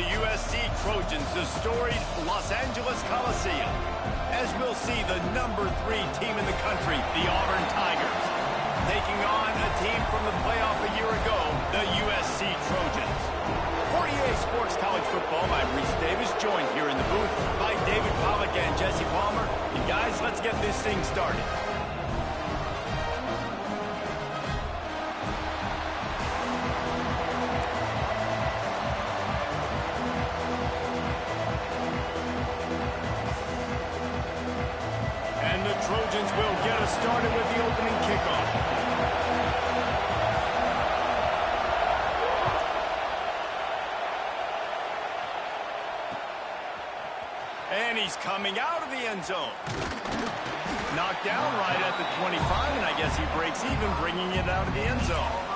the USC Trojans, the storied Los Angeles Coliseum, as we'll see the #3 team in the country, the Auburn Tigers, taking on a team from the playoff a year ago, the USC Trojans. For EA Sports College Football, I'm Reese Davis, joined here in the booth by David Pollack and Jesse Palmer. And guys, let's get this thing started. And the Trojans will get us started with the opening kickoff. And he's coming out of the end zone. Knocked down right at the 25, and I guess he breaks even, bringing it out of the end zone.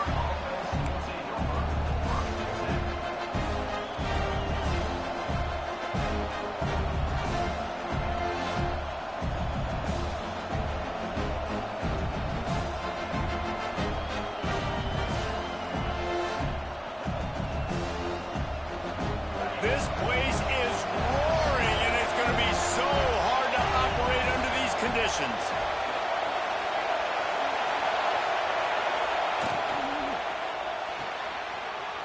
This place is roaring, and it's going to be so hard to operate under these conditions.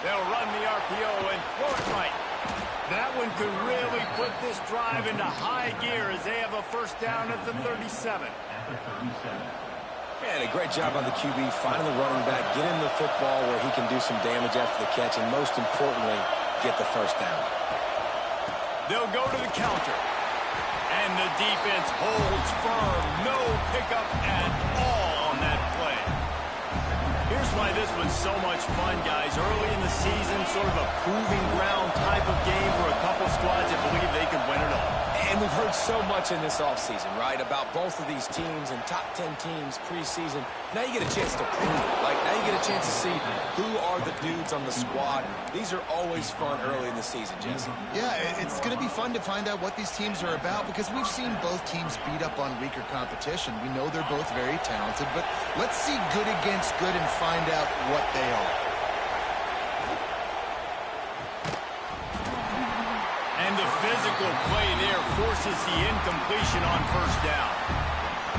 They'll run the RPO and throw it right. That one could really put this drive into high gear as they have a first down at the 37. And a great job on the QB, finding the running back, get him the football where he can do some damage after the catch, and most importantly, get the first down. They'll go to the counter. And the defense holds firm. No pickup at all on that play. Here's why this was so much fun, guys. Early in the season, sort of a proving ground type of game for a couple squads that believe they can win it all. And we've heard so much in this offseason, right, about both of these teams and top 10 teams preseason. Now you get a chance to prove it. Like, now you get a chance to see who are the dudes on the squad. These are always fun early in the season, Jesse. Yeah, it's going to be fun to find out what these teams are about because we've seen both teams beat up on weaker competition. We know they're both very talented, but let's see good against good and find out what they are. And the physical play there forces the incompletion on first down.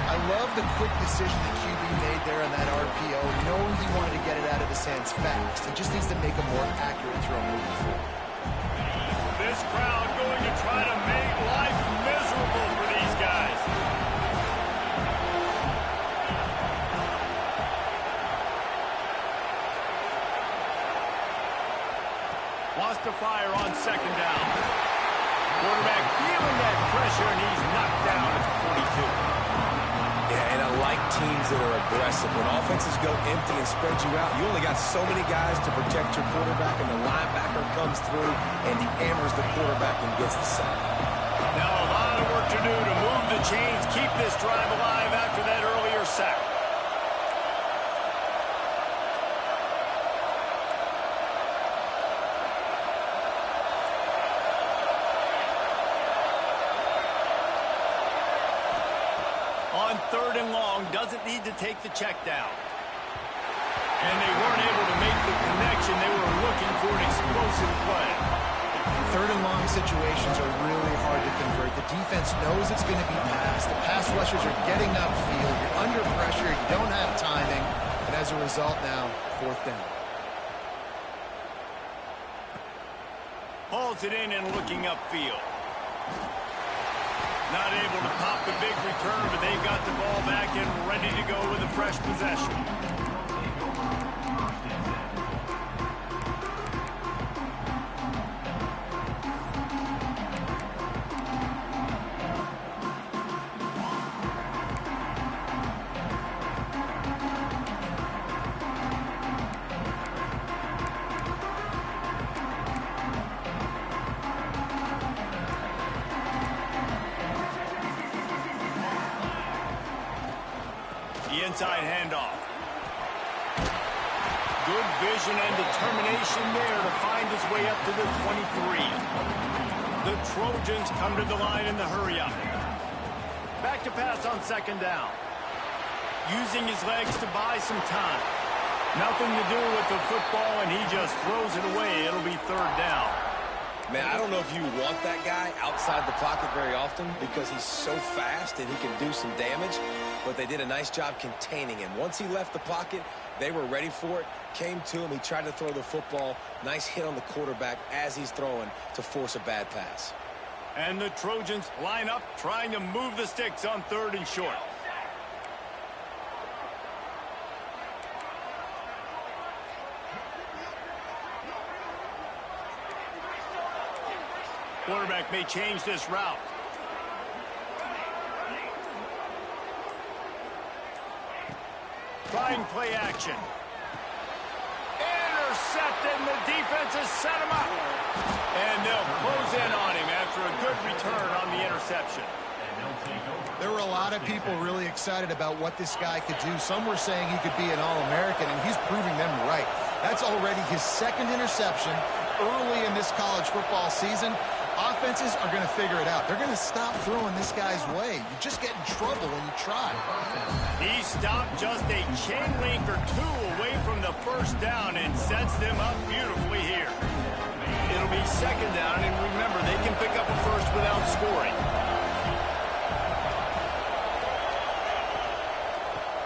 I love the quick decision the QB made there on that RPO, knowing he wanted to get it out of his hands fast. He just needs to make a more accurate throw moving forward. This crowd going to try to make life miserable for these guys. Lost to fire on second down. Quarterback feeling that pressure, and he's knocked down at the 42. Yeah, and I like teams that are aggressive. When offenses go empty and spread you out, you only got so many guys to protect your quarterback, and the linebacker comes through and he hammers the quarterback and gets the sack. Now a lot of work to do to move the chains, keep this drive alive after that earlier sack. On third and long, doesn't need to take the check down. And they weren't able to make the connection. They were looking for an explosive play. Third and long situations are really hard to convert. The defense knows it's going to be passed. The pass rushers are getting upfield. You're under pressure. You don't have timing. And as a result now, fourth down. Hauls it in and looking upfield. Not able to pop the big return, but they've got the ball back and ready to go with a fresh possession. The inside handoff. Good vision and determination there to find his way up to the 23. The Trojans come to the line in the hurry-up. Back to pass on second down. Using his legs to buy some time. Nothing to do with the football, and he just throws it away. It'll be third down. Man, I don't know if you want that guy outside the pocket very often because he's so fast and he can do some damage, but they did a nice job containing him. Once he left the pocket, they were ready for it, came to him, he tried to throw the football. Nice hit on the quarterback as he's throwing to force a bad pass. And the Trojans line up, trying to move the sticks on 3rd and short. Quarterback may change this route. Trying play action. Intercepted, and the defense has set him up. And they'll close in on him after a good return on the interception. There were a lot of people really excited about what this guy could do. Some were saying he could be an All-American, and he's proving them right. That's already his 2nd interception early in this college football season. Offenses are going to figure it out. They're going to stop throwing this guy's way. You just get in trouble when you try. He stopped just a chain link or 2 away from the 1st down and sets them up beautifully here. It'll be 2nd down, and remember, they can pick up a 1st without scoring.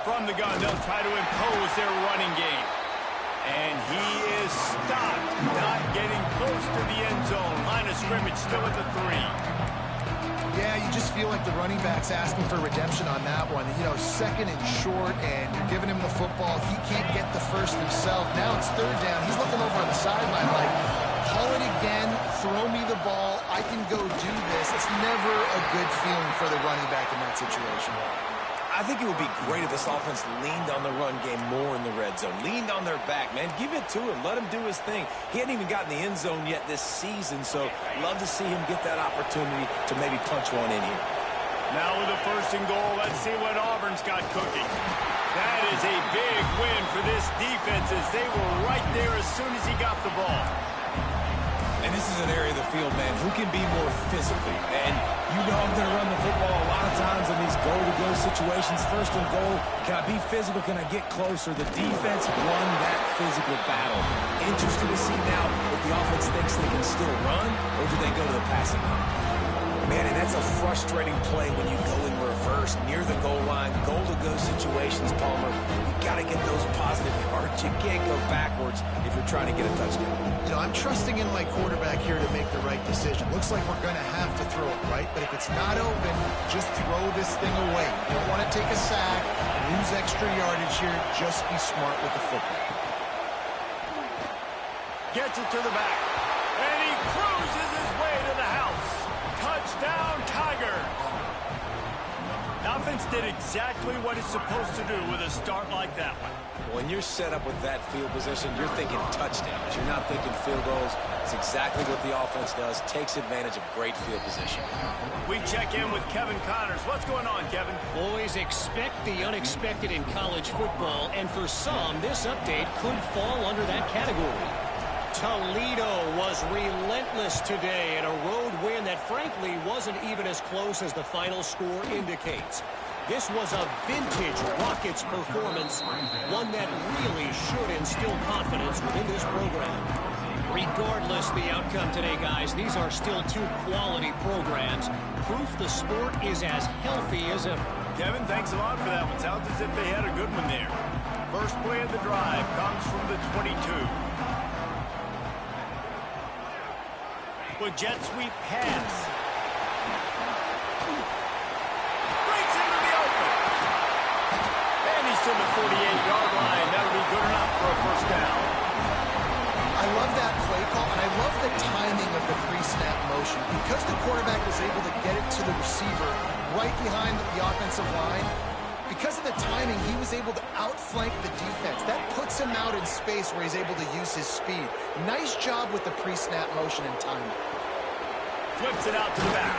From the gun, they'll try to impose their running game. And he is stopped, not getting close to the end zone. Line of scrimmage still at the 3. Yeah, you just feel like the running back's asking for redemption on that one. You know, 2nd and short, and you're giving him the football. He can't get the 1st himself. Now it's 3rd down. He's looking over on the sideline like, call it again, throw me the ball, I can go do this. It's never a good feeling for the running back in that situation. I think it would be great if this offense leaned on the run game more in the red zone. Leaned on their back, man. Give it to him. Let him do his thing. He hadn't even gotten the end zone yet this season, so love to see him get that opportunity to maybe punch one in here. Now with a 1st and goal, let's see what Auburn's got cooking. That is a big win for this defense as they were right there as soon as he got the ball. And this is an area of the field, man, who can be more physical. And you know I'm going to run the football a lot of times in these goal-to-go situations. 1st and goal, can I be physical? Can I get closer? The defense won that physical battle. Interested to see now if the offense thinks they can still run, or do they go to the passing game? Man, and that's a frustrating play when you go in reverse near the goal line. Goal-to-go situations, Palmer. You got to get those positive yards. You can't go backwards if you're trying to get a touchdown. You know, I'm trusting in my quarterback here to make the right decision. Looks like we're going to have to throw it, right? But if it's not open, just throw this thing away. You don't want to take a sack, lose extra yardage here. Just be smart with the football. Gets it to the back. And he cruises his way to the house. Touchdown, Tigers. The offense did exactly what it's supposed to do with a start like that one. When you're set up with that field position, you're thinking touchdowns. You're not thinking field goals. It's exactly what the offense does. Takes advantage of great field position. We check in with Kevin Connors. What's going on, Kevin? Boys, expect the unexpected in college football, and for some, this update could fall under that category. Toledo was relentless today in a road win that frankly wasn't even as close as the final score indicates. This was a vintage Rockets performance, one that really should instill confidence within this program. Regardless the outcome today, guys, these are still 2 quality programs. Proof the sport is as healthy as ever. Kevin, thanks a lot for that one. Sounds as if they had a good one there. First play of the drive comes from the 22. With jet sweep pass. Breaks into the open. And he's to the 48-yard line. That'll be good enough for a 1st down. I love that play call, and I love the timing of the pre-snap motion. Because the quarterback was able to get it to the receiver right behind the offensive line, because of the timing, he was able to outflank the defense. That puts him out in space where he's able to use his speed. Nice job with the pre-snap motion and timing. Flips it out to the back.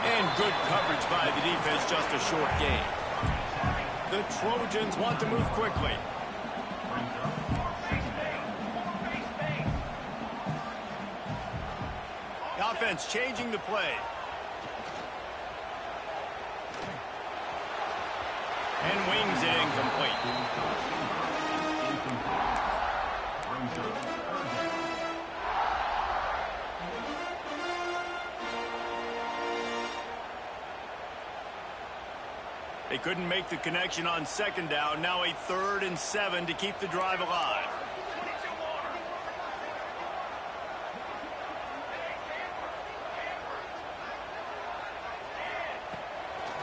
And good coverage by the defense, just a short gain. The Trojans want to move quickly. The offense changing the play. And wings it incomplete. They couldn't make the connection on second down. Now a 3rd and 7 to keep the drive alive.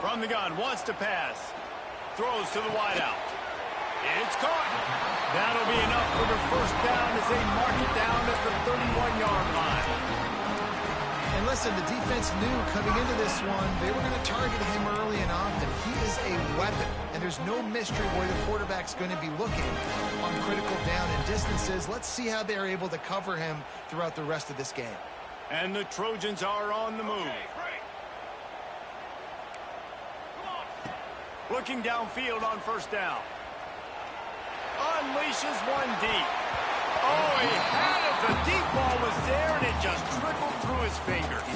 From the gun, wants to pass. Throws to the wideout. It's caught. That'll be enough for the first down as they mark it down at the 31-yard line. And listen, the defense knew coming into this one, they were going to target him early and often. He is a weapon, and there's no mystery where the quarterback's going to be looking on critical down and distances. Let's see how they're able to cover him throughout the rest of this game. And the Trojans are on the move. Looking downfield on first down. Unleashes one deep. Oh, he had it. The deep ball was there, and it just trickled through his fingers.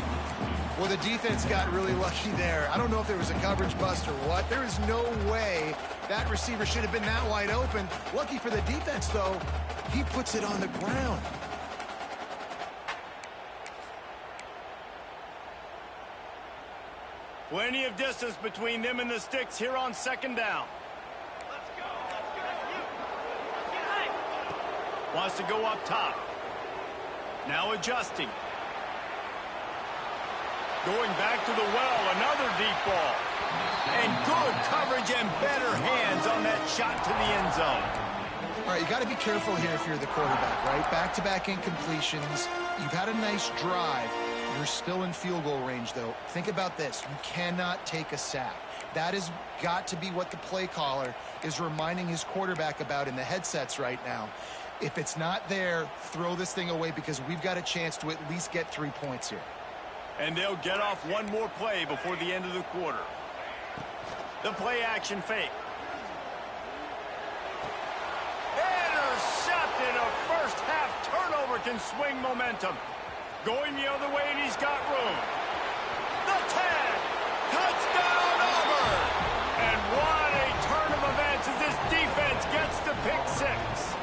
Well, the defense got really lucky there. I don't know if there was a coverage bust or what. There is no way that receiver should have been that wide open. Lucky for the defense, though, he puts it on the ground. Plenty of distance between them and the sticks here on second down. Wants to go up top. Now adjusting. Going back to the well, another deep ball. And good coverage and better hands on that shot to the end zone. All right, you got to be careful here if you're the quarterback, right? Back-to-back incompletions. You've had a nice drive. You're still in field goal range, though. Think about this. You cannot take a sack. That has got to be what the play caller is reminding his quarterback about in the headsets right now. If it's not there, throw this thing away because we've got a chance to at least get 3 points here. And they'll get off one more play before the end of the quarter. The play action fake. Intercepted. A first half turnover can swing momentum. Going the other way, and he's got room. The tag. Touchdown, Auburn. And what a turn of events as this defense gets to pick 6.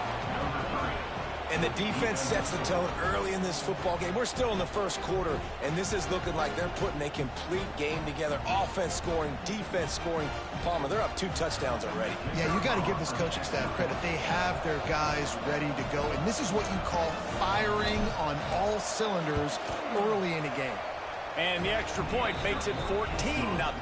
And the defense sets the tone early in this football game. We're still in the first quarter, and this is looking like they're putting a complete game together. Offense scoring, defense scoring. Palmer, they're up 2 touchdowns already. Yeah, you got to give this coaching staff credit. They have their guys ready to go, and this is what you call firing on all cylinders early in a game. And the extra point makes it 14-0.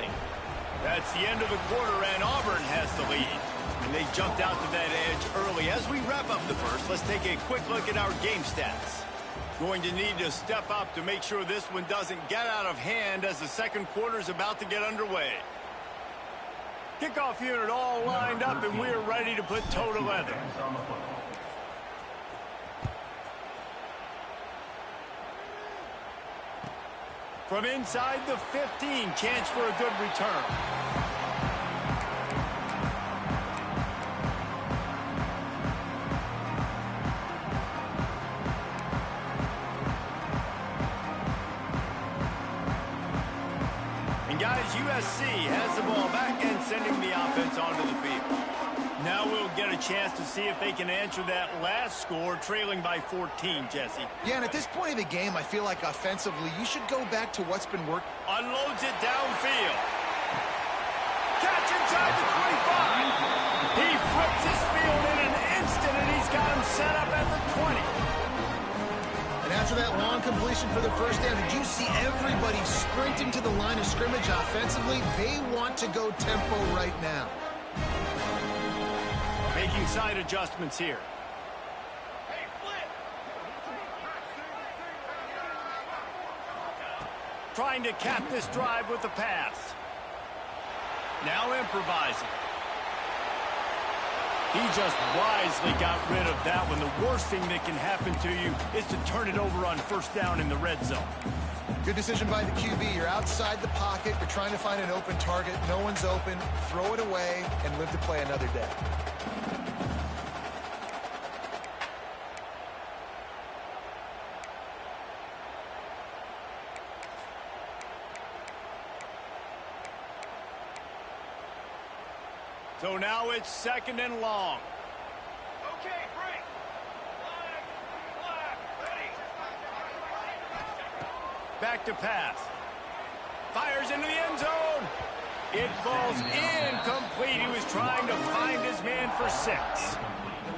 That's the end of the quarter, and Auburn has the lead. And they jumped out to that edge early. As we wrap up the first, let's take a quick look at our game stats. Going to need to step up to make sure this one doesn't get out of hand as the second quarter is about to get underway. Kickoff unit all lined up, and we're ready to put toe to leather. From inside the 15, chance for a good return. Guys, USC has the ball back and sending the offense onto the field. Now we'll get a chance to see if they can answer that last score, trailing by 14, Jesse. Yeah, and at this point of the game, I feel like offensively, you should go back to what's been working. Unloads it downfield. Catch inside the 25. He flips his field in an instant, and he's got him set up at the 20. And after that long completion for the first down, did you see everybody sprinting to the line of scrimmage offensively? They want to go tempo right now. Making side adjustments here. Trying to cap this drive with the pass. Now improvising. He just wisely got rid of that one. The worst thing that can happen to you is to turn it over on first down in the red zone. Good decision by the QB. You're outside the pocket. You're trying to find an open target. No one's open. Throw it away and live to play another day. So now it's second and long. Okay, break. Flag, ready. Back to pass. Fires into the end zone. It falls incomplete. He was trying to find his man for 6.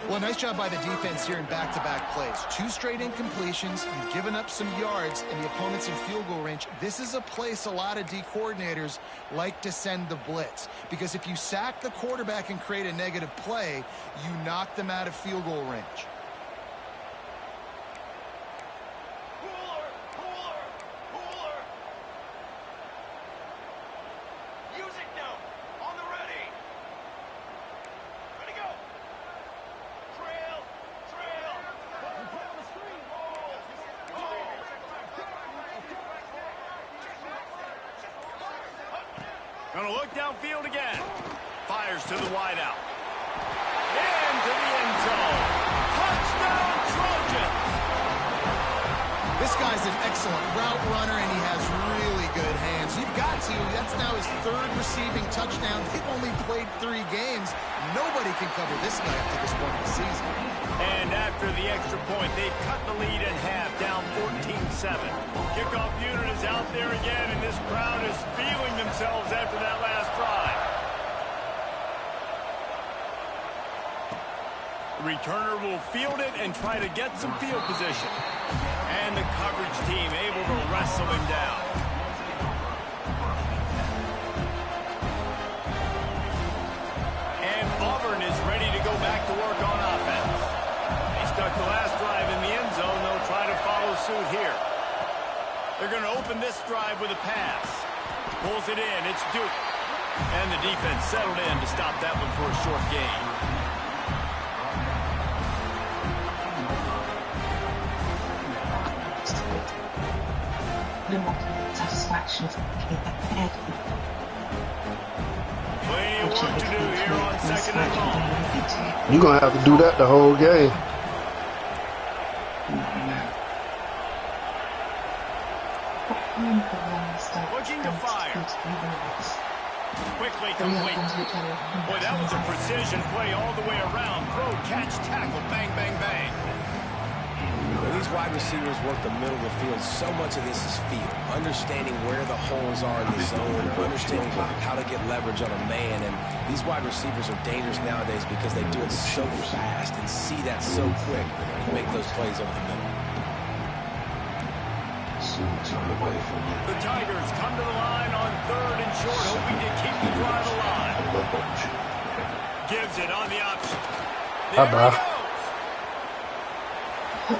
Well, nice job by the defense here in back-to-back plays. 2 straight incompletions. You've given up some yards, and the opponent's in field goal range. This is a place a lot of D coordinators like to send the blitz, because if you sack the quarterback and create a negative play, you knock them out of field goal range. Gonna look downfield again. Fires to the wideout. Into the end zone. Touchdown, Trojans! This guy's an excellent route runner, and he has really good hands. You've got to. That's now his 3rd receiving touchdown. They've only played 3 games. Nobody can cover this guy up to this point of the season. And after the extra point, they've cut the lead in half, down 14-7. Kickoff unit is out there again, and this crowd is feeling themselves after that last drive. The returner will field it and try to get some field position. And the coverage team able to wrestle him down. And Auburn is ready to go back to work on offense. They stuck the last drive in the end zone. They'll try to follow suit here. They're going to open this drive with a pass. Pulls it in. It's Duke. And the defense settled in to stop that one for a short gain. Satisfaction. Plenty of work to do here on 2nd and long. You're going to have to do that the whole game. Looking to fire. Quickly complete. Boy, that was a precision play all the way around. Throw, catch, tackle, bang, bang, bang. When these wide receivers work the middle of the field, so much of this is feel. Understanding where the holes are in the zone, or understanding how to get leverage on a man. And these wide receivers are dangerous nowadays because they do it so fast and see that so quick and make those plays over the middle. The Tigers come to the line on 3rd and short, hoping to keep the drive alive. Gives it on the option. There he goes. And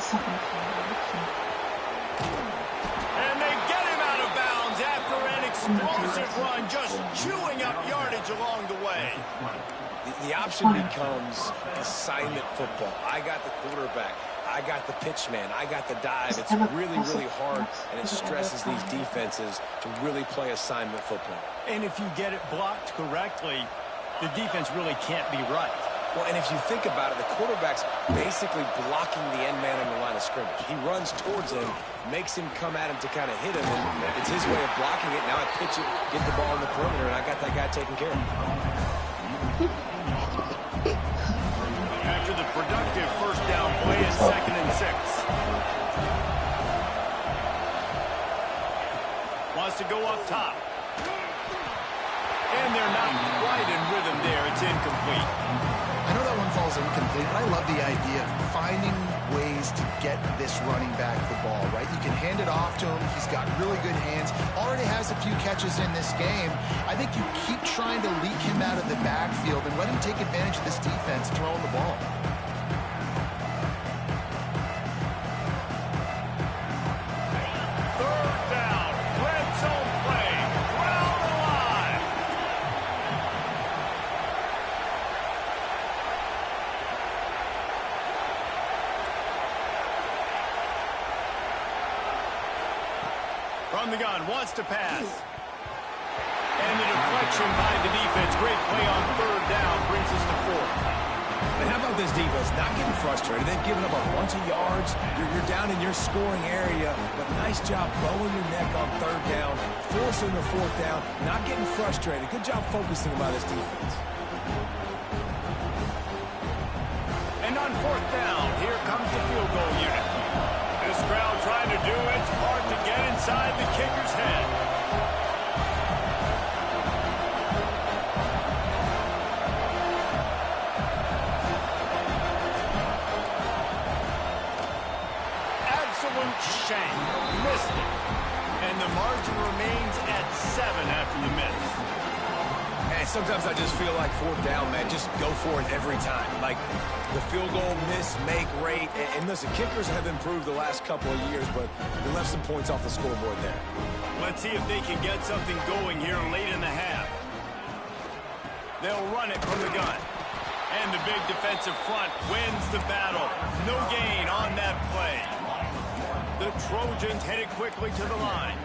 they get him out of bounds after an explosive run, just chewing up yardage along the way. The option becomes assignment football. I got the quarterback. I got the pitch man. I got the dive. It's really, really hard, and it stresses these defenses to really play assignment football. And if you get it blocked correctly, the defense really can't be right. Well, and if you think about it, the quarterback's basically blocking the end man on the line of scrimmage. He runs towards him, makes him come at him to kind of hit him, and it's his way of blocking it. Now I pitch it, get the ball in the perimeter, and I got that guy taken care of. After the productive first down play, it's 2nd and 6. Wants to go up top. And they're not quite in rhythm there. It's incomplete. I know that one falls incomplete, but I love the idea of finding ways to get this running back the ball, right? You can hand it off to him. He's got really good hands. Already has a few catches in this game. I think you keep trying to leak him out of the backfield and let him take advantage of this defense throwing the ball. From the gun, wants to pass. And the deflection by the defense. Great play on 3rd down. Brings us to 4th. And how about this defense? Not getting frustrated. They've given up a bunch of yards. You're down in your scoring area. But nice job bowing your neck on 3rd down. Forcing the 4th down. Not getting frustrated. Good job focusing by this defense. And on 4th down, here comes the field goal unit. This crowd trying to do its part to get inside the kicker's head. absolute shank. Missed it. And the margin remains at 7 after the miss. And sometimes I just feel like fourth down, man, just go for it every time. Like the field goal miss, make rate. And listen, kickers have improved the last couple of years, but they left some points off the scoreboard there. Let's see if they can get something going here late in the half. They'll run it from the gun. And the big defensive front wins the battle. No gain on that play. The Trojans headed quickly to the line.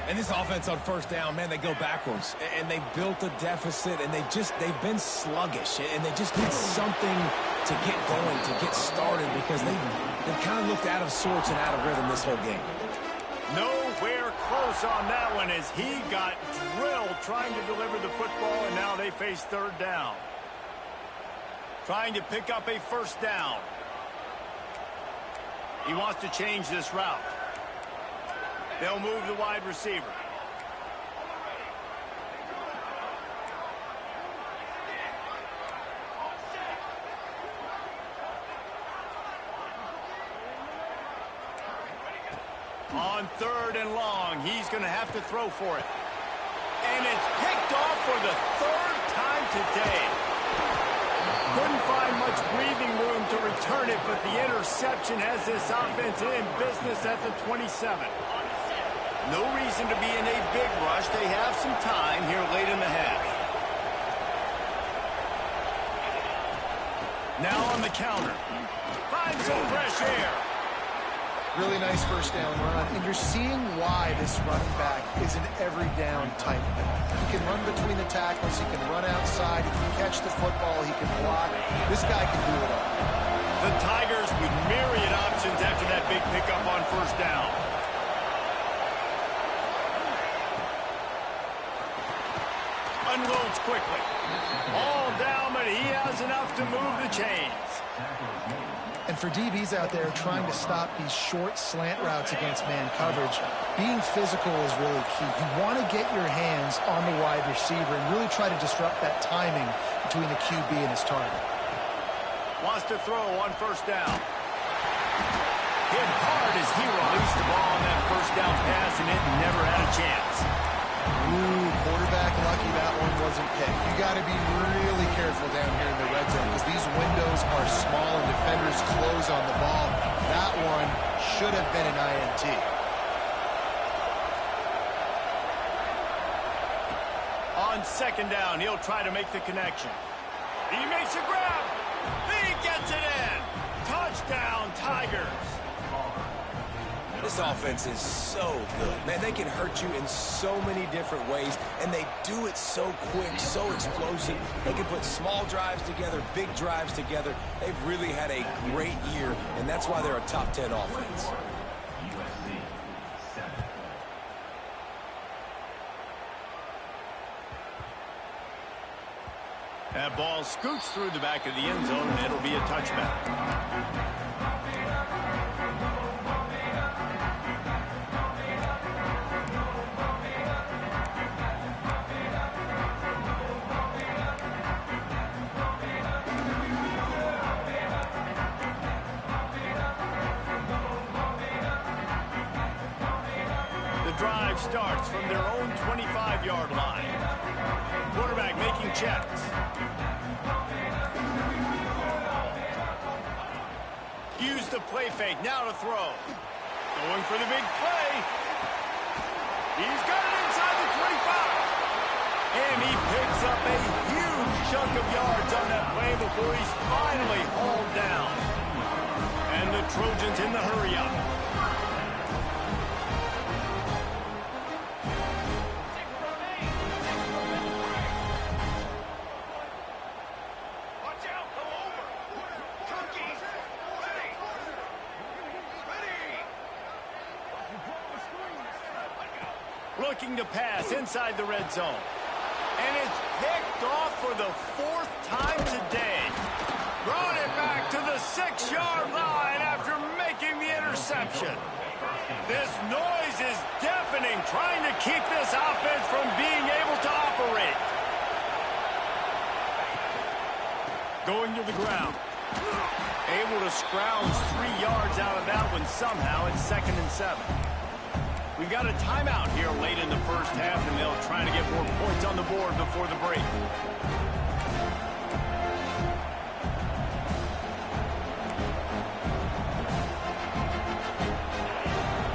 And this offense on first down, man, they go backwards. And they built a deficit, and they've been sluggish. And they just need something to get going, to get started, because they've kind of looked out of sorts and out of rhythm this whole game. Nowhere close on that one as he got drilled trying to deliver the football, and now they face third down. Trying to pick up a first down. He wants to change this route. They'll move the wide receiver. On third and long, he's going to have to throw for it. And it's picked off for the third time today. Couldn't find much breathing room to return it, but the interception has this offense in business at the 27. No reason to be in a big rush. They have some time here late in the half. Now on the counter. Finds some fresh air. Really nice first down run, and you're seeing why this running back is an every down type. He can run between the tackles, he can run outside, he can catch the football, he can block. This guy can do it all. The Tigers with myriad options after that big pickup on first down. Unloads quickly. All down, but he has enough to move the chains. And for DBs out there trying to stop these short slant routes against man coverage, being physical is really key. You want to get your hands on the wide receiver and really try to disrupt that timing between the QB and his target. Wants to throw on first down. Hit hard as he released the ball on that first down pass, and it never had a chance. Ooh, quarterback lucky that one wasn't picked. You got to be really careful down here in the red zone because these windows are small and defenders close on the ball. That one should have been an INT. On second down, he'll try to make the connection. He makes a grab. He gets it in. Touchdown, Tigers. This offense is so good. Man, they can hurt you in so many different ways, and they do it so quick, so explosive. They can put small drives together, big drives together. They've really had a great year, and that's why they're a top 10 offense. That ball scoots through the back of the end zone, and it'll be a touchback. Drive starts from their own 25-yard line. Quarterback making checks. Use the play fake. Now to throw. Going for the big play. He's got it inside the 25. And he picks up a huge chunk of yards on that play before he's finally hauled down. And the Trojans in the hurry-up. Looking to pass inside the red zone. And it's picked off for the 4th time today. Brought it back to the 6-yard line after making the interception. This noise is deafening, trying to keep this offense from being able to operate. Going to the ground. Able to scrounge 3 yards out of that one somehow. It's 2nd and 7. We've got a timeout here late in the first half, and they'll try to get more points on the board before the break.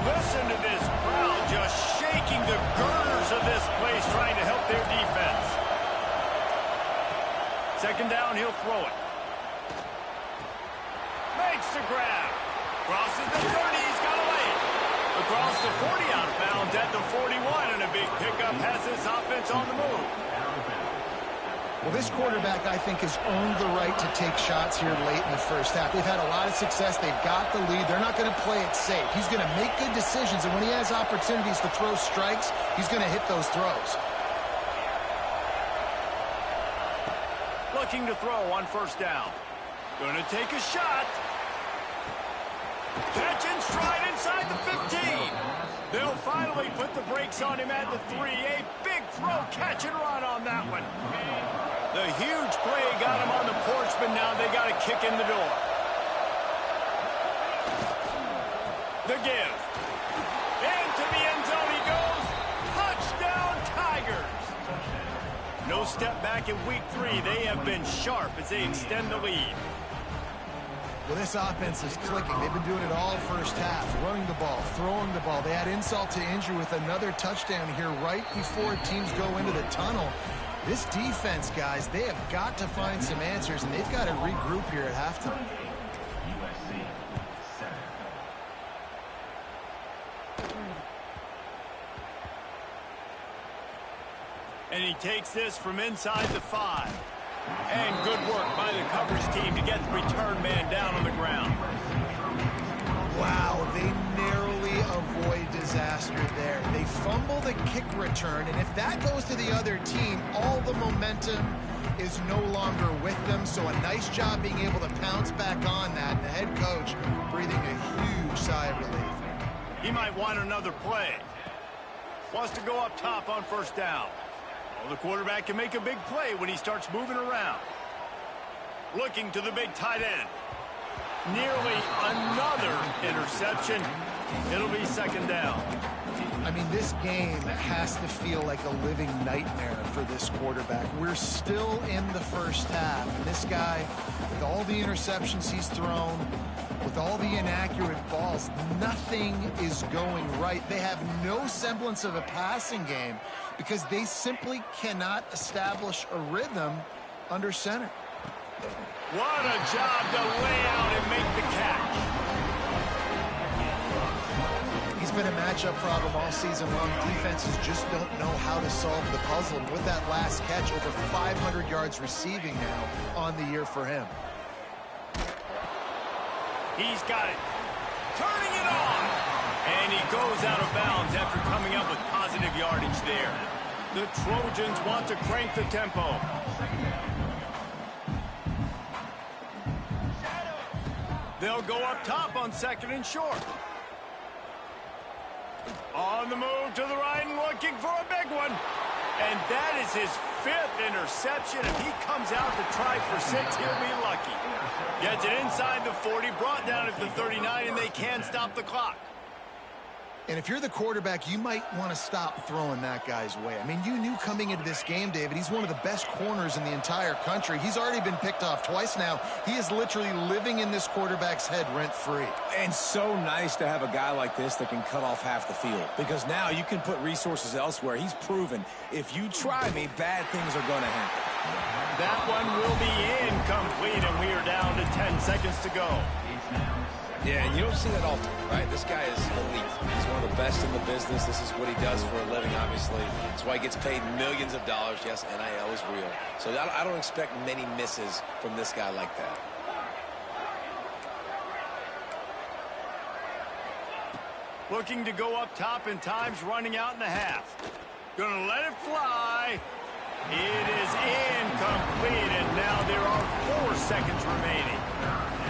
Listen to this crowd just shaking the girders of this place, trying to help their defense. 2nd down, he'll throw it. Makes the grab. Crosses the 30, he's got to lay it. Across the 40, out of bounds at the 41, and a big pickup has this offense on the move. Well, this quarterback, I think, has earned the right to take shots here late in the first half. They've had a lot of success. They've got the lead. They're not going to play it safe. He's going to make good decisions, and when he has opportunities to throw strikes, he's going to hit those throws. Looking to throw on 1st down. Going to take a shot. Catch and stride inside the 15. They'll finally put the brakes on him at the 3. A big throw, catch and run on that one. The huge play got him on the porch, but now they got a kick in the door. The give. Into the end zone he goes. Touchdown, Tigers. No step back in week 3. They have been sharp as they extend the lead. Well, this offense is clicking. They've been doing it all first half, running the ball, throwing the ball. They add insult to injury with another touchdown here right before teams go into the tunnel. This defense, guys, they have got to find some answers, and they've got to regroup here at halftime. USC 7. And he takes this from inside the 5. And good work by the coverage team to get the return man down on the ground. Wow, they narrowly avoid disaster there. They fumble the kick return, and if that goes to the other team, all the momentum is no longer with them. So a nice job being able to pounce back on that. And the head coach breathing a huge sigh of relief. He might want another play. Wants to go up top on 1st down. Well, the quarterback can make a big play when he starts moving around. Looking to the big tight end. Nearly another interception. It'll be 2nd down. I mean, this game has to feel like a living nightmare for this quarterback. We're still in the first half, and this guy, with all the interceptions he's thrown, with all the inaccurate balls, nothing is going right. They have no semblance of a passing game because they simply cannot establish a rhythm under center. What a job to lay out and make the catch. He's been a matchup problem all season long. Defenses just don't know how to solve the puzzle. And with that last catch, over 500 yards receiving now on the year for him. He's got it. Turning it on. And he goes out of bounds after coming up with positive yardage there. The Trojans want to crank the tempo. They'll go up top on 2nd and short. On the move to the right and looking for a big one. And that is his 5th interception. If he comes out to try for 6, he'll be lucky. Gets it inside the 40, brought down at the 39, and they can stop the clock. And if you're the quarterback, you might want to stop throwing that guy's way. I mean, you knew coming into this game, David, he's one of the best corners in the entire country. He's already been picked off twice now. He is literally living in this quarterback's head rent-free. And so nice to have a guy like this that can cut off half the field, because now you can put resources elsewhere. He's proven if you try me, bad things are going to happen. That one will be incomplete, and we are down to 10 seconds to go. Yeah, and you don't see that often, right? This guy is elite. He's one of the best in the business. This is what he does for a living, obviously. That's why he gets paid millions of dollars. Yes, NIL is real. So I don't expect many misses from this guy like that. Looking to go up top, and time's running out in the half. Gonna let it fly. It is incomplete, and now there are 4 seconds remaining.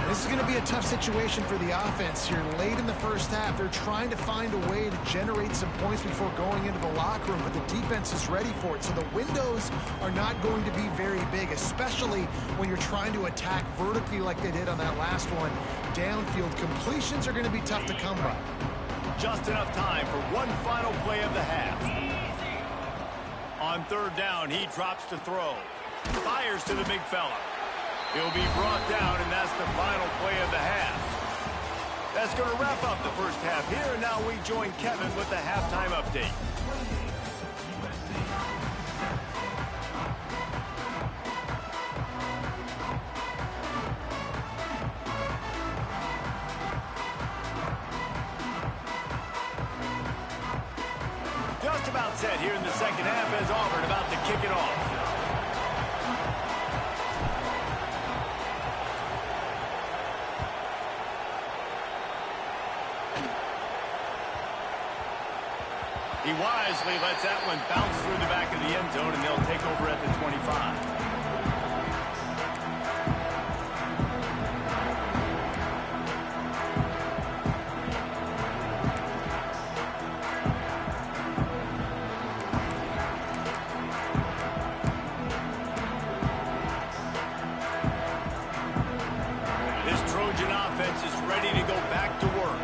This is going to be a tough situation for the offense here late in the first half. They're trying to find a way to generate some points before going into the locker room, but the defense is ready for it. So the windows are not going to be very big, especially when you're trying to attack vertically like they did on that last one. Downfield completions are going to be tough to come by. Just enough time for one final play of the half. On third down, he drops to throw. Fires to the big fella. He'll be brought down, and that's the final play of the half. That's going to wrap up the first half here, and now we join Kevin with the halftime update. Just about set here in the second half as Auburn about to kick it off. He wisely lets that one bounce through the back of the end zone, and they'll take over at the 25. This Trojan offense is ready to go back to work.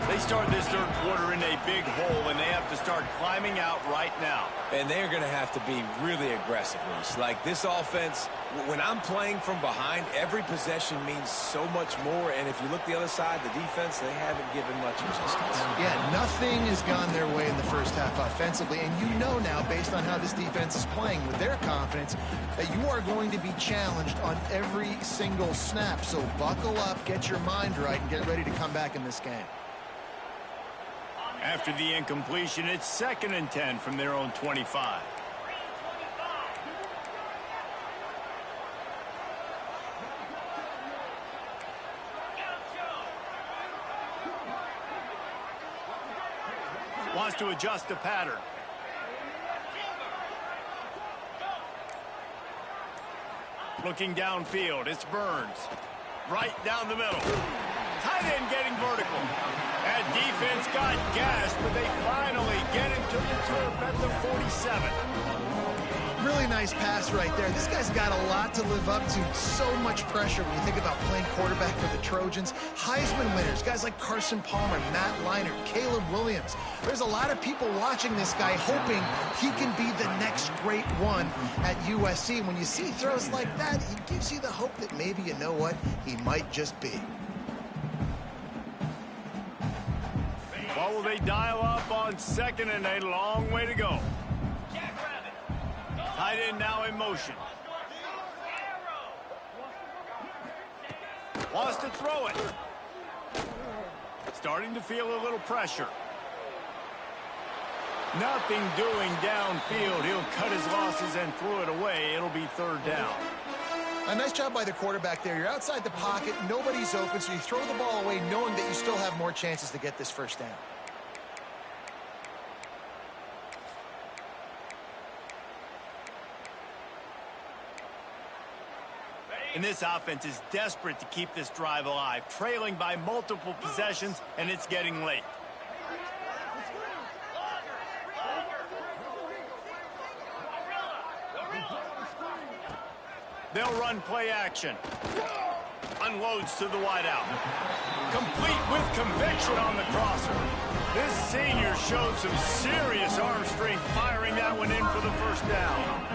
They start this third quarter in a big hole, and they have to start climbing out right now. And they're going to have to be really aggressive, Reese. Like this offense, when I'm playing from behind, every possession means so much more. And if you look the other side, the defense, they haven't given much resistance. Yeah, nothing has gone their way in the first half offensively. And you know now, based on how this defense is playing with their confidence, that you are going to be challenged on every single snap. So buckle up, get your mind right, and get ready to come back in this game. After the incompletion, it's 2nd and 10 from their own 25. Wants to adjust the pattern. Looking downfield, it's Burns. Right down the middle. Tight end getting vertical. That defense got gashed, but they finally get him to the turf at the 47. Really nice pass right there. This guy's got a lot to live up to. So much pressure when you think about playing quarterback for the Trojans. Heisman winners, guys like Carson Palmer, Matt Leinart, Caleb Williams. There's a lot of people watching this guy hoping he can be the next great one at USC. And when you see throws like that, he gives you the hope that maybe, you know what, he might just be. What will they dial up on 2nd and a long way to go? Tight end now in motion. Wants to throw it. Starting to feel a little pressure. Nothing doing downfield. He'll cut his losses and throw it away. It'll be 3rd down. A nice job by the quarterback there. You're outside the pocket. Nobody's open, so you throw the ball away knowing that you still have more chances to get this first down. And this offense is desperate to keep this drive alive, trailing by multiple possessions, and it's getting late. They'll run play action. Unloads to the wideout. Complete with conviction on the crosser. This senior showed some serious arm strength firing that one in for the first down.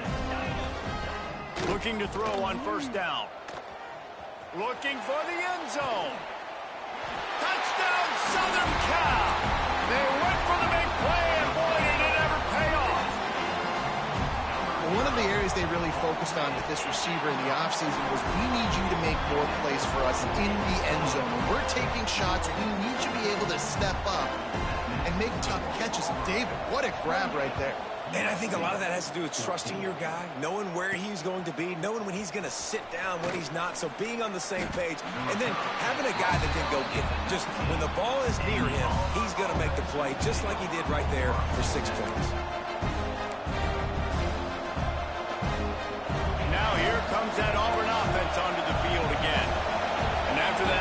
Looking to throw on 1st down. Looking for the end zone. Touchdown, Southern Cal. They went for the big play, and boy, did it ever pay off. One of the areas they really focused on with this receiver in the offseason was, we need you to make more plays for us in the end zone. When we're taking shots, we need you to be able to step up and make tough catches. And David, what a grab right there. And I think a lot of that has to do with trusting your guy, knowing where he's going to be, knowing when he's going to sit down, when he's not. So being on the same page, and then having a guy that can go get him. Just when the ball is near him, he's going to make the play, just like he did right there for 6 points. Now here comes that Auburn offense onto the field again. And after that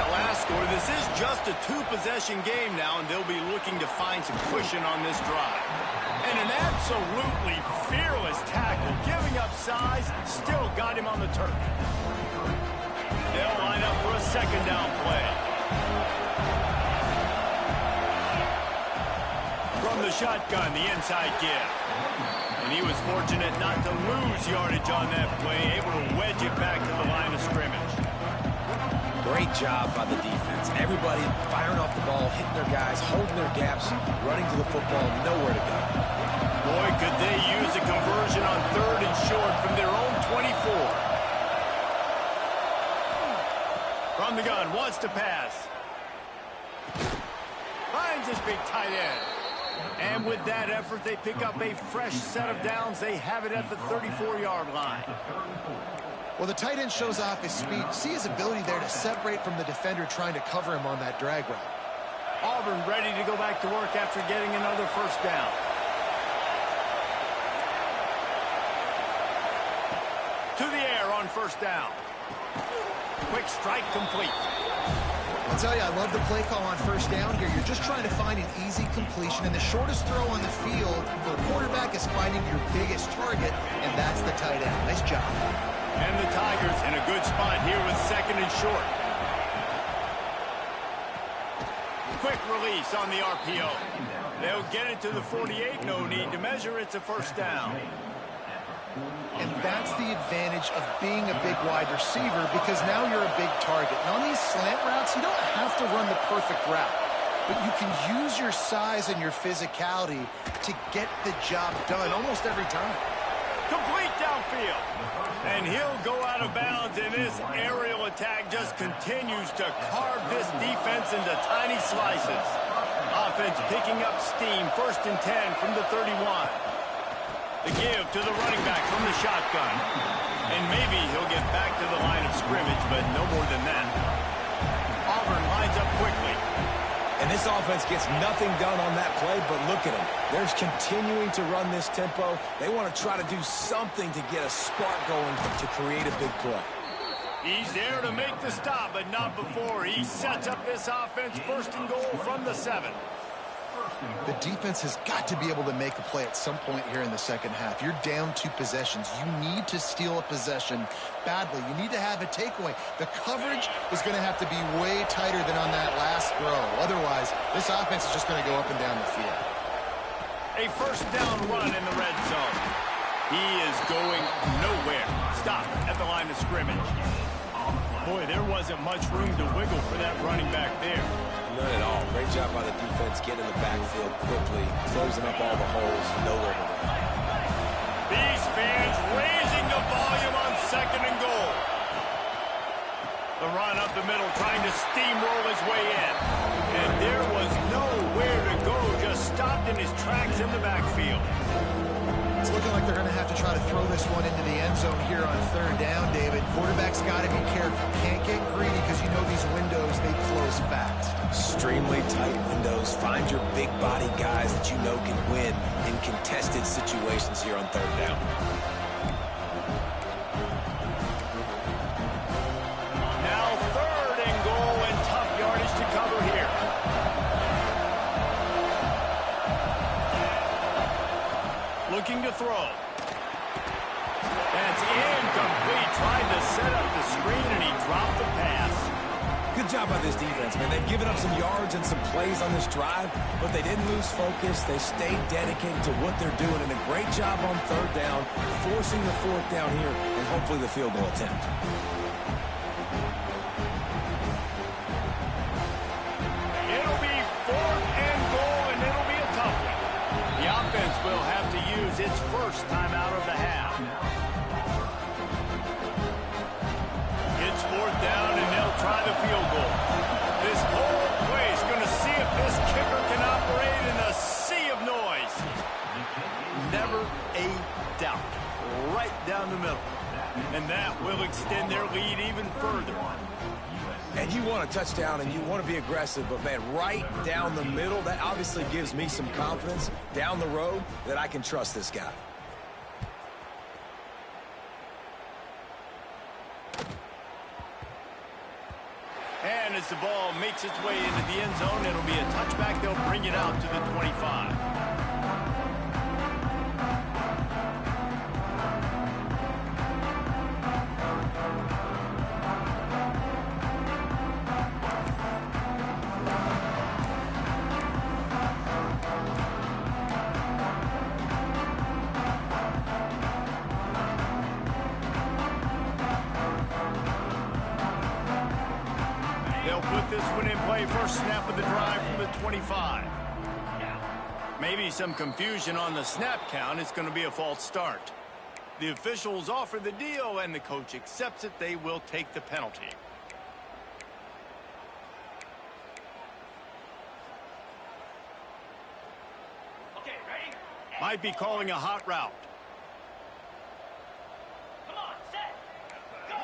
This is just a two-possession game now, and they'll be looking to find some cushion on this drive. And an absolutely fearless tackle, giving up size, still got him on the turf. They'll line up for a second down play. From the shotgun, the inside give. And he was fortunate not to lose yardage on that play, able to wedge it back to the line of scrimmage. Great job by the defense. Everybody firing off the ball, hitting their guys, holding their gaps, running to the football, nowhere to go. Boy, could they use a conversion on 3rd and short from their own 24. From the gun, wants to pass. Finds his big tight end. And with that effort, they pick up a fresh set of downs. They have it at the 34-yard line. Well, the tight end shows off his speed. See his ability there to separate from the defender trying to cover him on that drag route. Auburn ready to go back to work after getting another first down. To the air on first down. Quick strike complete. I'll tell you, I love the play call on first down here. You're just trying to find an easy completion, and the shortest throw on the field for a quarterback is finding your biggest target, and that's the tight end. Nice job. And the Tigers in a good spot here with 2nd and short. Quick release on the RPO. They'll get it to the 48. No need to measure. It's a first down. And that's the advantage of being a big wide receiver, because now you're a big target. And on these slant routes, you don't have to run the perfect route, but you can use your size and your physicality to get the job done almost every time. Complete downfield. And he'll go out of bounds, and this aerial attack just continues to carve this defense into tiny slices. Offense picking up steam, 1st and 10 from the 31. The give to the running back from the shotgun. And maybe he'll get back to the line of scrimmage, but no more than that. Auburn lines up quickly. And this offense gets nothing done on that play, but look at them. They're continuing to run this tempo. They want to try to do something to get a spark going to create a big play. He's there to make the stop, but not before. He sets up this offense 1st and goal from the 7. The defense has got to be able to make a play at some point here in the second half. You're down 2 possessions. You need to steal a possession badly. You need to have a takeaway. The coverage is going to have to be way tighter than on that last throw. Otherwise, this offense is just going to go up and down the field. A first down run in the red zone. He is going nowhere. Stop at the line of scrimmage. Boy, there wasn't much room to wiggle for that running back there. None at all. Great job by the defense getting in the backfield quickly, closing up all the holes, nowhere to run. These fans raising the volume on 2nd and goal. The run up the middle, trying to steamroll his way in. And there was nowhere to go, just stopped in his tracks in the backfield. It's looking like they're going to have to try to throw this one into the end zone here on 3rd down, David. Quarterback's got to be careful. Can't get greedy because you know these windows, they close fast. Extremely tight windows. Find your big body guys that you know can win in contested situations here on 3rd down. Now 3rd and goal, and tough yardage to cover here. Looking to throw. That's incomplete. Tried to set up the screen, and he dropped the pass. Good job by this defense, man. They've given up some yards and some plays on this drive, but they didn't lose focus. They stayed dedicated to what they're doing, and a great job on 3rd down, forcing the 4th down here, and hopefully the field goal attempt. It'll be 4th and goal, and it'll be a tough one. The offense will have to use its first time out of the half. It's 4th down, and they'll try the field goal. This whole play is going to see if this kicker can operate in a sea of noise. Never a doubt. Right down the middle. And that will extend their lead even further. And you want a touchdown and you want to be aggressive, but man, right down the middle, that obviously gives me some confidence down the road that I can trust this guy. And as the ball makes its way into the end zone. It'll be a touchback. They'll bring it out to the 25. They'll put this one in play. First snap of the drive from the 25. Maybe some confusion on the snap count. It's going to be a false start. The officials offer the deal, and the coach accepts it. They will take the penalty. Okay, ready? Might be calling a hot route. Come on, set. Go.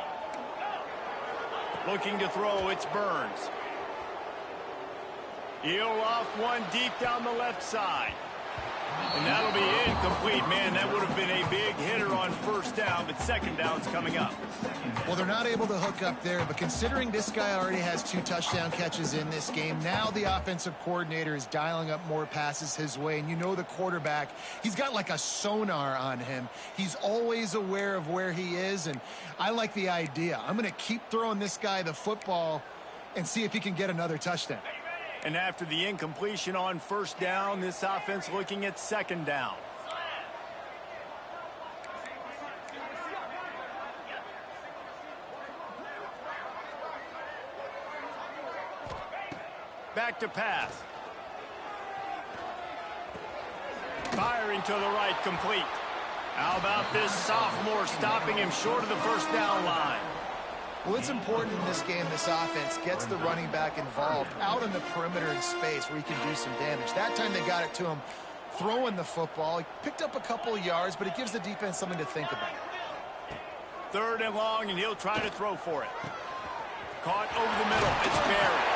Looking to throw, it's Burns. He'll loft one deep down the left side. And that'll be incomplete. Man, that would have been a big hitter on first down, but second down's coming up. Well, they're not able to hook up there, but considering this guy already has 2 touchdown catches in this game, now the offensive coordinator is dialing up more passes his way. And you know the quarterback, he's got like a sonar on him. He's always aware of where he is, and I like the idea. I'm going to keep throwing this guy the football and see if he can get another touchdown. And after the incompletion on first down, this offense looking at second down. Back to pass. Firing to the right, complete. How about this sophomore stopping him short of the first down line? Well, it's important in this game this offense gets the running back involved out on the perimeter in space where he can do some damage. That time they got it to him throwing the football. He picked up a couple of yards, but it gives the defense something to think about. Third and long, and he'll try to throw for it. Caught over the middle. It's Barry.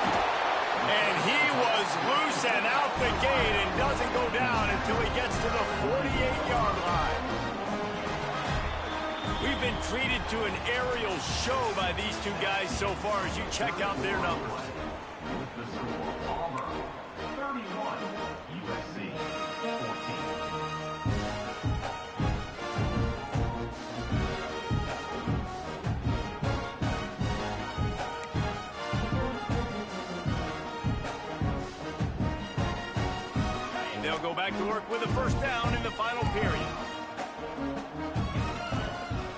And he was loose and out the gate and doesn't go down until he gets to the 48-yard line. We've been treated to an aerial show by these two guys so far as you check out their numbers. With the score, Auburn 31, USC 14. They'll go back to work with a first down in the final period.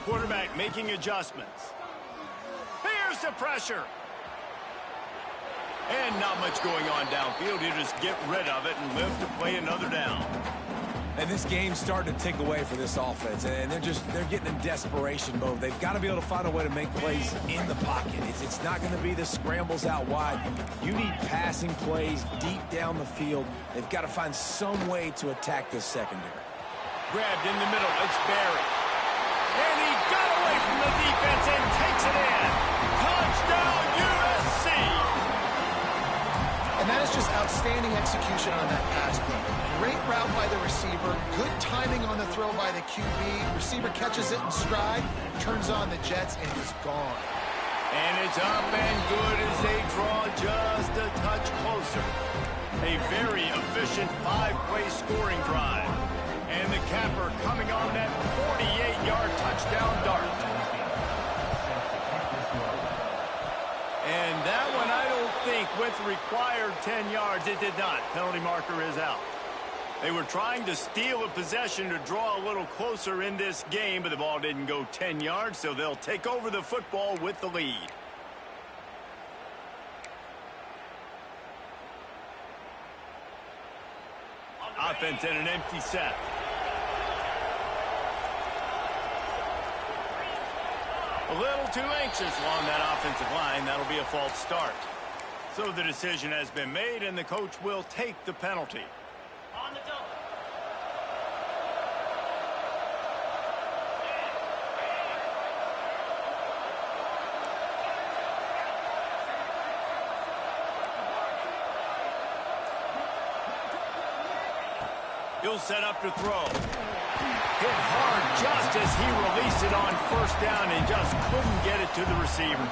Quarterback making adjustments. Here's the pressure. And not much going on downfield. You just get rid of it and live to play another down. And this game's starting to take away for this offense, and they're getting in desperation mode. They've got to be able to find a way to make plays in the pocket. It's not going to be the scrambles out wide. You need passing plays deep down the field. They've got to find some way to attack this secondary. Grabbed in the middle. It's Barry. And he got away from the defense and takes it in. Touchdown, USC! And that is just outstanding execution on that pass play. Great route by the receiver, good timing on the throw by the QB. Receiver catches it in stride, turns on the jets, and he's gone. And it's up and good as they draw just a touch closer. A very efficient 5-play scoring drive. And the capper coming on that 48-yard touchdown dart. And that one, I don't think, with required 10 yards, it did not. Penalty marker is out. They were trying to steal a possession to draw a little closer in this game, but the ball didn't go 10 yards, so they'll take over the football with the lead. Offense in an empty set. A little too anxious along that offensive line. That'll be a false start. So the decision has been made, and the coach will take the penalty. On the double. He'll set up to throw. Hit hard just as he released it on first down and just couldn't get it to the receiver.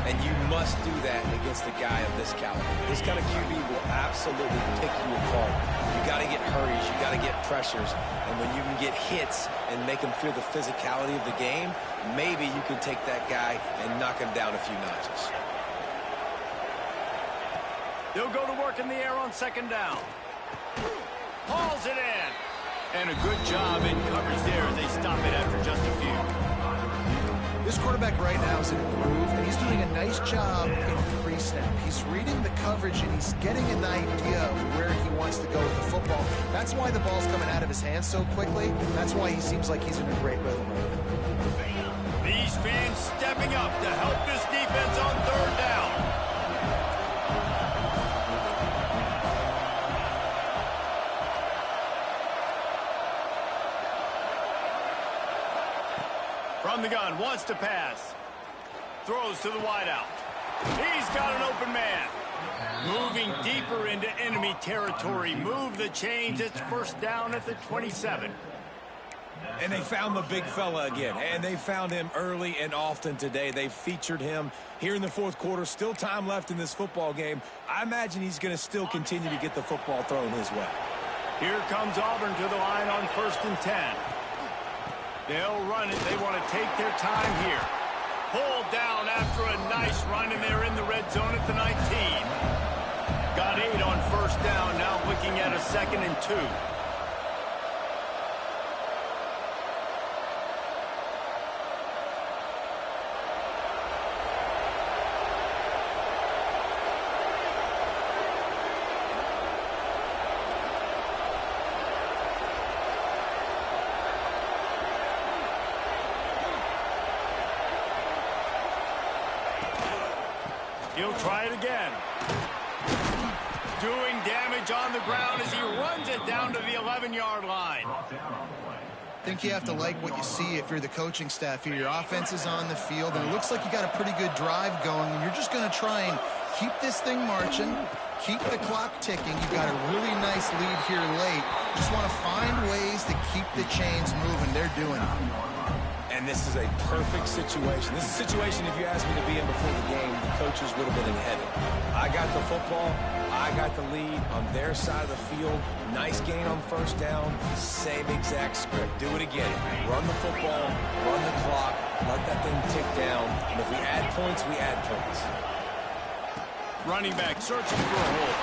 and you must do that against a guy of this caliber. This kind of QB will absolutely pick you apart. You got to get hurries, you got to get pressures, and when you can get hits and make him feel the physicality of the game, maybe you can take that guy and knock him down a few notches. They'll go to work in the air on second down. Hauls it in. And a good job in coverage there as they stop it after just a few. This quarterback right now is in a groove, and he's doing a nice job in pre-snap. He's reading the coverage, and he's getting an idea of where he wants to go with the football. That's why the ball's coming out of his hands so quickly. That's why he seems like he's in a great rhythm. These fans stepping up to help this defense on third down. From the gun, wants to pass. Throws to the wideout. He's got an open man. Moving deeper into enemy territory. Move the chains. It's first down at the 27. And they found the big fella again. And they found him early and often today. They featured him here in the fourth quarter. Still time left in this football game. I imagine he's going to still continue to get the football thrown his way. Here comes Auburn to the line on 1st and 10. They'll run it. They want to take their time here. Pulled down after a nice run, and they're in the red zone at the 19. Got 8 on first down. Now looking at a 2nd and 2. He'll try it again. Doing damage on the ground as he runs it down to the 11-yard line. I think you have to like what you see if you're the coaching staff here. Your offense is on the field, and it looks like you got a pretty good drive going, and you're just going to try and keep this thing marching, keep the clock ticking. You've got a really nice lead here late. Just want to find ways to keep the chains moving. They're doing it. And this is a perfect situation. This is a situation, if you asked me to be in before the game, the coaches would have been in heaven. I got the football. I got the lead on their side of the field. Nice gain on first down. Same exact script. Do it again. Run the football. Run the clock. Let that thing tick down. And if we add points, we add points. Running back searching for a hole.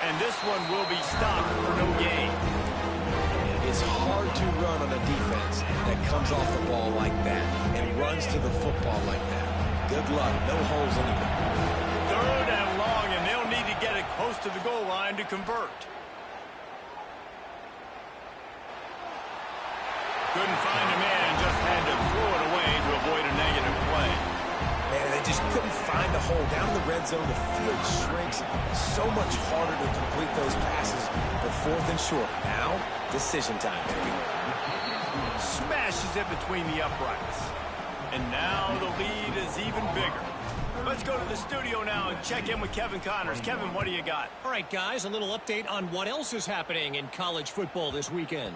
And this one will be stopped for no gain. It's hard to run on a defense that comes off the ball like that and runs to the football like that. Good luck. No holes anywhere. 3rd and long, and they'll need to get it close to the goal line to convert. Couldn't find a man, just had to throw it away to avoid a negative play. Man, they just couldn't find a hole. Down in the red zone, the field shrinks. So much harder to complete those passes. But 4th and short. Now, decision time, baby. Smashes it between the uprights. And now the lead is even bigger. Let's go to the studio now and check in with Kevin Connors. Kevin, what do you got? All right, guys, a little update on what else is happening in college football this weekend.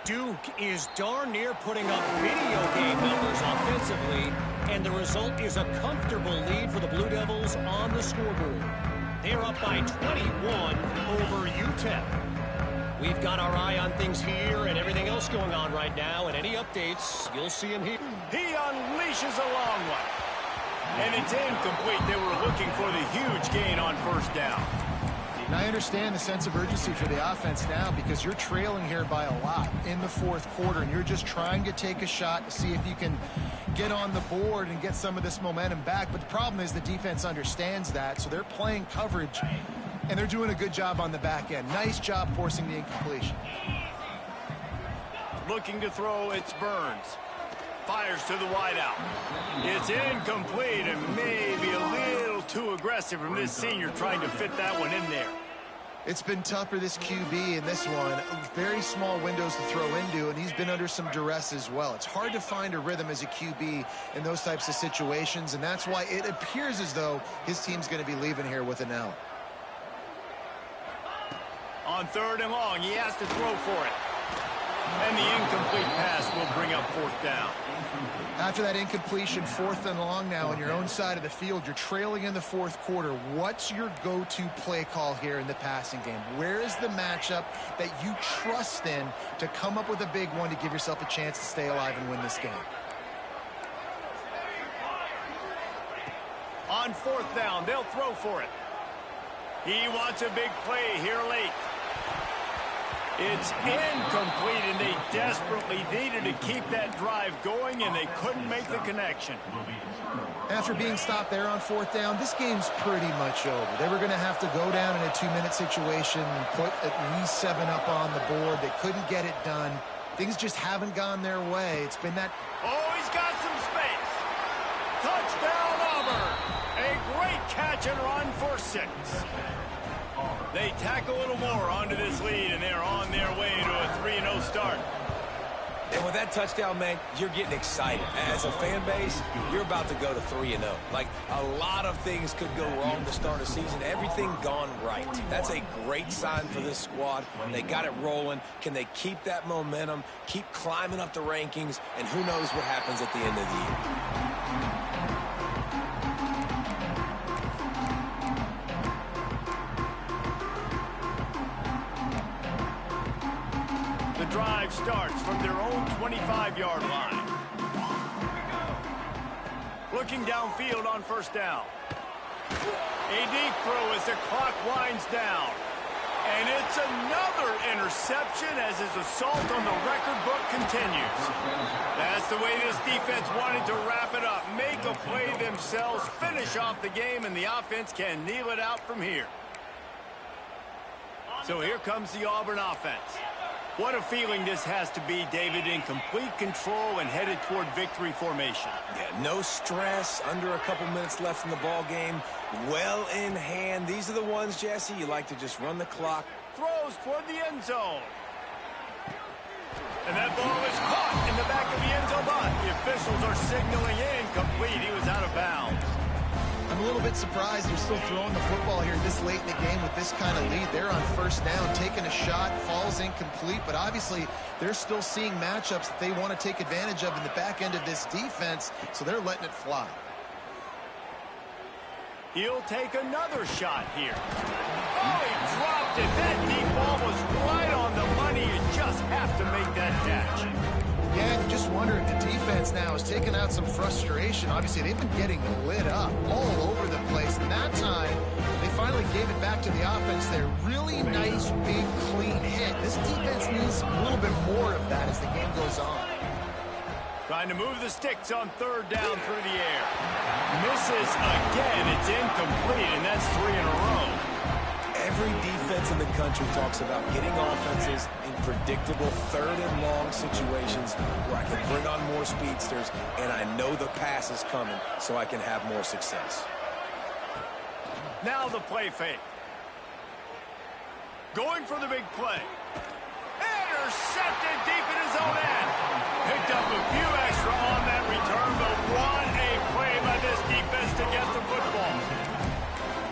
Duke is darn near putting up video game numbers offensively, and the result is a comfortable lead for the Blue Devils on the scoreboard. They're up by 21 over UTEP. We've got our eye on things here and everything else going on right now, and any updates, you'll see him here. He unleashes a long one. And it's incomplete. They were looking for the huge gain on first down. And I understand the sense of urgency for the offense now because you're trailing here by a lot in the fourth quarter, and you're just trying to take a shot to see if you can get on the board and get some of this momentum back. But the problem is the defense understands that, so they're playing coverage, and they're doing a good job on the back end. Nice job forcing the incompletion. Looking to throw, it's Burns. Fires to the wideout. It's incomplete and maybe a little too aggressive from this senior trying to fit that one in there. It's been tough for this QB in this one. Very small windows to throw into, and he's been under some duress as well. It's hard to find a rhythm as a QB in those types of situations, and that's why it appears as though his team's going to be leaving here with an L. On 3rd and long, he has to throw for it. And the incomplete pass will bring up 4th down. After that incompletion, 4th and long now on your own side of the field, you're trailing in the 4th quarter. What's your go-to play call here in the passing game? Where is the matchup that you trust in to come up with a big one to give yourself a chance to stay alive and win this game? On 4th down, they'll throw for it. He wants a big play here late. It's incomplete, and they desperately needed to keep that drive going, and they couldn't make the connection. After being stopped there on 4th down, this game's pretty much over. They were going to have to go down in a 2-minute situation and put at least 7 up on the board. They couldn't get it done. Things just haven't gone their way. It's been that... Oh, he's got some space. Touchdown, Auburn. A great catch and run for 6. They tack a little more onto this lead, and they're on their way to a 3-0 start. And with that touchdown, man, you're getting excited. As a fan base, you're about to go to 3-0. Like, a lot of things could go wrong to start a season. Everything gone right. That's a great sign for this squad. They got it rolling. Can they keep that momentum, keep climbing up the rankings, and who knows what happens at the end of the year. Drive starts from their own 25-yard line. Looking downfield on 1st down. A deep throw as the clock winds down. And it's another interception as his assault on the record book continues. That's the way this defense wanted to wrap it up. Make a play themselves, finish off the game, and the offense can kneel it out from here. So here comes the Auburn offense. What a feeling this has to be, David, in complete control and headed toward victory formation. Yeah, no stress, under a couple minutes left in the ball game, well in hand. These are the ones, Jesse, you like to just run the clock. Throws toward the end zone. And that ball is caught in the back of the end zone, but the officials are signaling incomplete. He was out of bounds. I'm a little bit surprised they're still throwing the football here this late in the game with this kind of lead. They're on 1st down, taking a shot, falls incomplete, but obviously they're still seeing matchups that they want to take advantage of in the back end of this defense, so they're letting it fly. He'll take another shot here. Oh, he dropped it. That deep ball was right on the money. You just have to make that catch. Yeah, you just wonder if the defense now is taking out some frustration. Obviously, they've been getting lit up all over the place. And that time, they finally gave it back to the offense there. Really nice, big, clean hit. This defense needs a little bit more of that as the game goes on. Trying to move the sticks on 3rd down through the air. Misses again. It's incomplete, and that's 3 in a row. Every defense in the country talks about getting offenses in predictable 3rd and long situations where I can bring on more speedsters, and I know the pass is coming, so I can have more success. Now the play fake. Going for the big play. Intercepted deep in his own end. Picked up a few extra on that return, but what a play by this defense to get the football.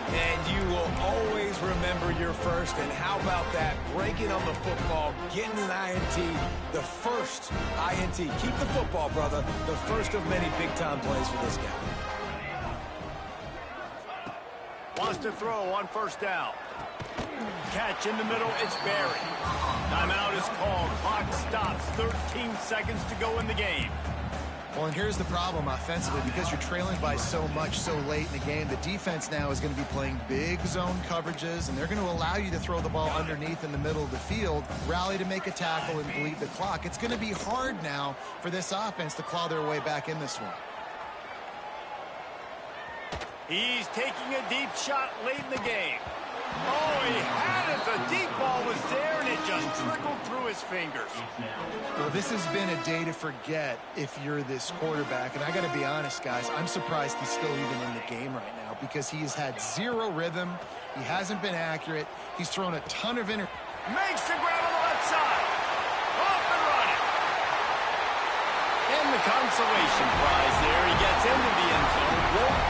And you will always remember your first, and how about that? Breaking on the football, getting an INT, the first INT. Keep the football, brother. The first of many big-time plays for this guy. Wants to throw on 1st down. Catch in the middle, it's buried. Timeout is called. Clock stops. 13 seconds to go in the game. Well, and here's the problem offensively. Because you're trailing by so much so late in the game, the defense now is going to be playing big zone coverages, and they're going to allow you to throw the ball underneath in the middle of the field, rally to make a tackle, and bleed the clock. It's going to be hard now for this offense to claw their way back in this one. He's taking a deep shot late in the game. Oh, he had it. The deep ball was there, and it just trickled through his fingers. Well, this has been a day to forget if you're this quarterback. And I got to be honest, guys, I'm surprised he's still even in the game right now because he has had zero rhythm. He hasn't been accurate. He's thrown a ton of Makes the grab on the left side. Off and running. And the consolation prize there. He gets into the end zone.